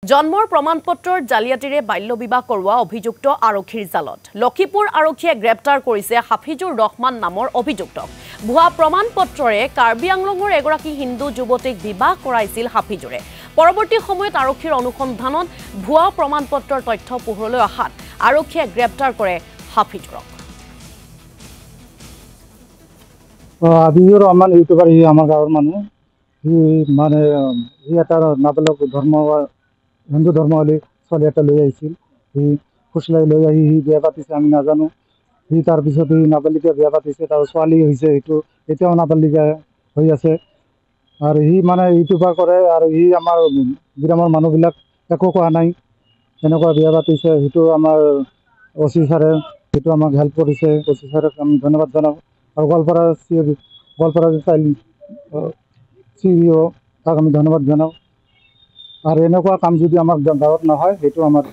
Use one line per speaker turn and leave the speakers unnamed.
জন্মৰ প্ৰমাণপত্ৰৰ জালিয়াতিৰে বাল্য বিবাহ কৰোৱা অভিযুক্ত আৰক্ষীৰ জালত লক্ষীপুৰ আৰক্ষীয়ে গ্ৰেপ্তাৰ কৰিছে হাফিজুৰ ৰহমান নামৰ অভিযুক্তক। ভুৱা প্ৰমাণপত্ৰৰে কাৰ্বি আংলঙৰ এগৰাকী হিন্দু যুৱতীক বিবাহ কৰাইছিল হাফিজুৰে। পৰৱৰ্তী সময়ত আৰক্ষীৰ অনুসন্ধানত ভুৱা প্ৰমাণপত্ৰৰ তথ্য পোহৰলৈ অহাত আৰক্ষীয়ে গ্ৰেপ্তাৰ কৰে হাফিজুৰক।
হাফিজুৰ ৰহমান ইউটিউবাৰ, আমাৰ গাঁৱৰ মানুহ। মানে এটা নাবালক হিন্দু ধৰ্মাৱলী ছোৱালী এটা লৈ আহিছিল। ফুচলাই লৈ আহি বিয়া পাতিছে, আমি নাজানো। তাৰপিছত নাবালিকা বিয়া পাতিছে, তাৰ ছোৱালী হৈছে, সেইটো এতিয়াও নাবালিকা হৈ আছে। আৰু মানে ইউটিউবাৰ কৰে, আৰু আমাৰ গ্ৰামৰ মানুহবিলাক একো কোৱা নাই। এনেকুৱা বিয়া পাতিছে, সেইটো আমাৰ OC ছাৰে সেইটো আমাক হেল্প কৰিছে। OC ছাৰক আমি ধন্যবাদ জনাওঁ। আৰু গোৱালপাৰা চাইল্ড CEO তাক আমি ধন্যবাদ জনাওঁ। আৰু এনেকুৱা কাম যদি আমাৰ গাঁৱত নহয়, সেইটো আমাৰ